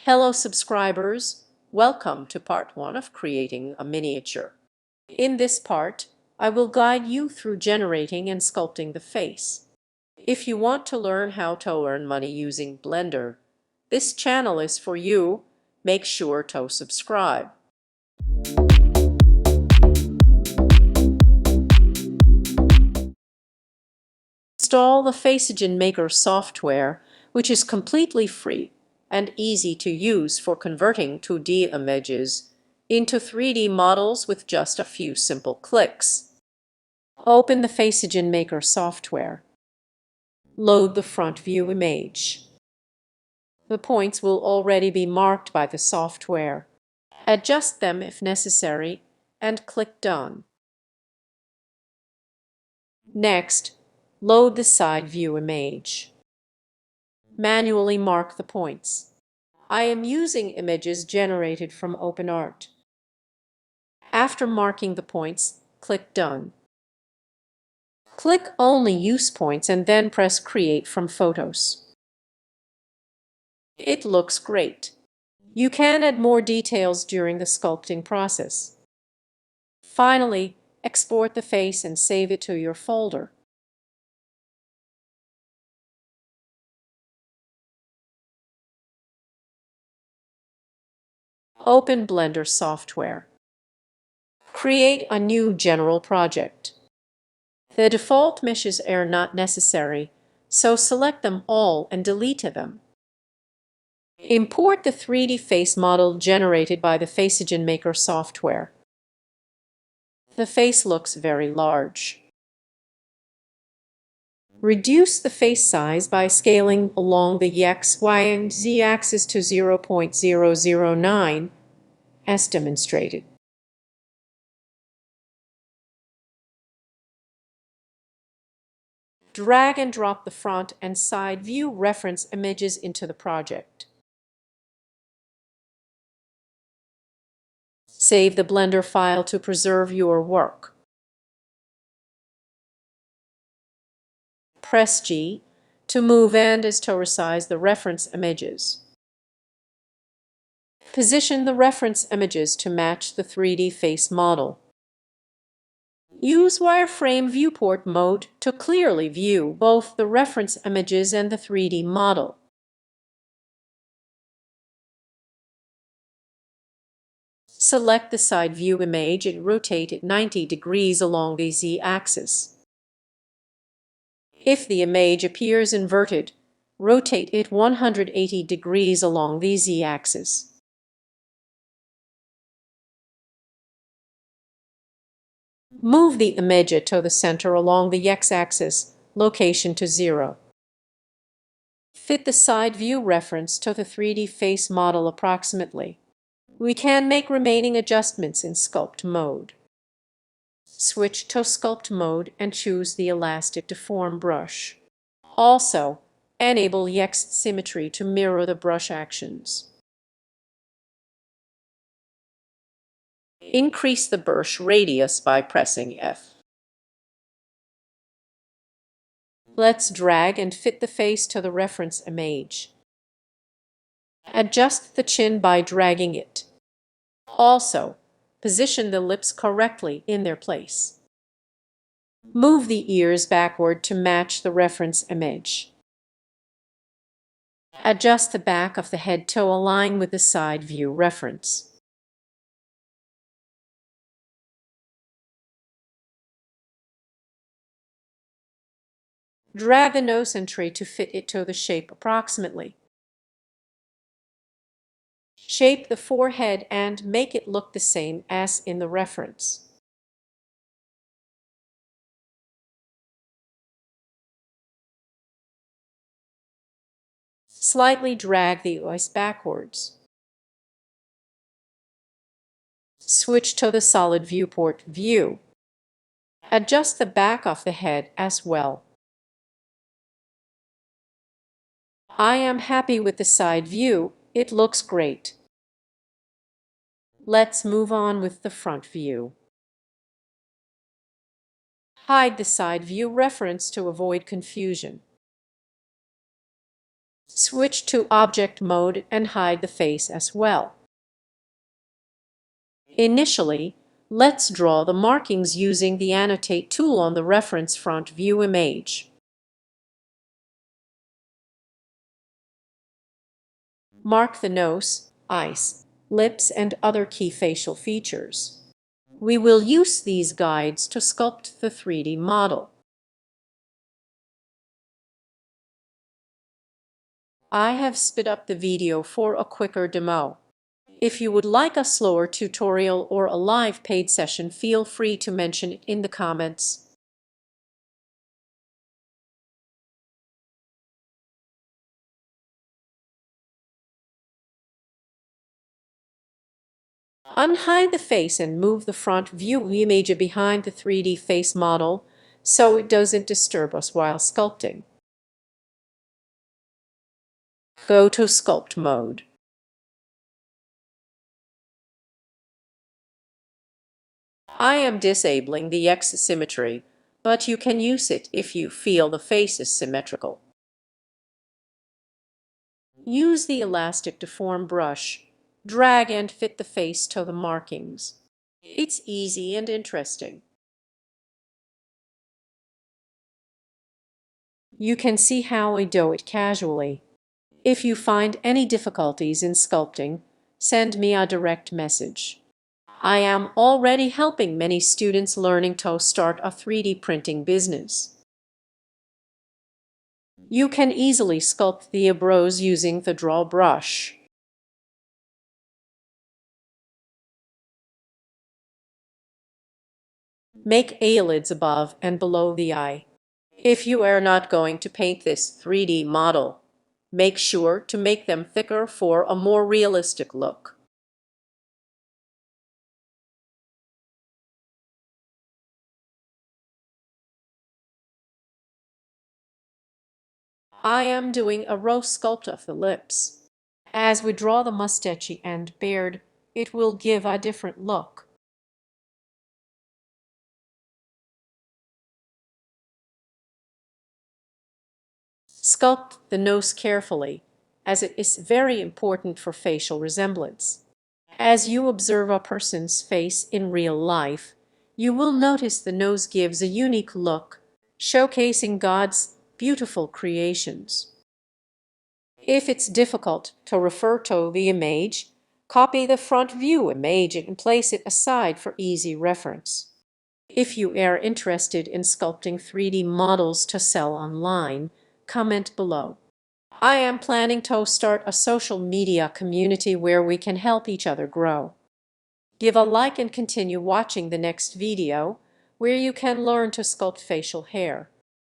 Hello subscribers, welcome to part 1 of creating a miniature. In this part, I will guide you through generating and sculpting the face. If you want to learn how to earn money using Blender, this channel is for you. Make sure to subscribe. Install the FacegenMaker software, which is completely free and easy to use for converting 2D images into 3D models with just a few simple clicks. Open the FacegenMaker software. Load the front view image. The points will already be marked by the software. Adjust them if necessary and click Done. Next, load the side view image. Manually mark the points. I am using images generated from OpenArt. After marking the points, click Done. Click only Use Points and then press Create from Photos. It looks great. You can add more details during the sculpting process. Finally, export the face and save it to your folder. Open Blender software. Create a new general project. The default meshes are not necessary, so select them all and delete them. Import the 3D face model generated by the FacegenMaker software. The face looks very large. Reduce the face size by scaling along the X, Y, and Z axis to 0.009, as demonstrated. Drag and drop the front and side view reference images into the project. Save the Blender file to preserve your work. Press G to move and historicize the reference images. Position the reference images to match the 3D face model. Use wireframe viewport mode to clearly view both the reference images and the 3D model. Select the side view image and rotate it 90 degrees along the Z-axis. If the image appears inverted, rotate it 180 degrees along the Z-axis. Move the image to the center along the X-axis, location to 0. Fit the side view reference to the 3D face model approximately. We can make remaining adjustments in Sculpt mode. Switch to Sculpt mode and choose the Elastic Deform brush. Also, enable X symmetry to mirror the brush actions. Increase the brush radius by pressing F. Let's drag and fit the face to the reference image. Adjust the chin by dragging it. Also, position the lips correctly in their place. Move the ears backward to match the reference image. Adjust the back of the head to align with the side view reference. Drag the nose entry to fit it to the shape approximately. Shape the forehead and make it look the same as in the reference. Slightly drag the eyes backwards. Switch to the solid viewport view. Adjust the back of the head as well. I am happy with the side view. It looks great. Let's move on with the front view. Hide the side view reference to avoid confusion. Switch to Object Mode and hide the face as well. Initially, let's draw the markings using the Annotate tool on the reference front view image. Mark the nose, eyes, lips, and other key facial features. We will use these guides to sculpt the 3D model. I have sped up the video for a quicker demo. If you would like a slower tutorial or a live paid session, feel free to mention it in the comments. Unhide the face and move the front view image behind the 3D face model so it doesn't disturb us while sculpting. Go to Sculpt mode. I am disabling the X symmetry, but you can use it if you feel the face is symmetrical. Use the elastic deform brush. Drag and fit the face to the markings. It's easy and interesting. You can see how I do it casually. If you find any difficulties in sculpting, send me a direct message. I am already helping many students learning to start a 3D printing business. You can easily sculpt the eyebrows using the draw brush. Make eyelids above and below the eye. If you are not going to paint this 3D model, make sure to make them thicker for a more realistic look. I am doing a row sculpt of the lips. As we draw the mustache and beard, it will give a different look. Sculpt the nose carefully, as it is very important for facial resemblance. As you observe a person's face in real life, you will notice the nose gives a unique look, showcasing God's beautiful creations. If it's difficult to refer to the image, copy the front view image and place it aside for easy reference. If you are interested in sculpting 3D models to sell online, comment below. I am planning to start a social media community where we can help each other grow. Give a like and continue watching the next video, where you can learn to sculpt facial hair.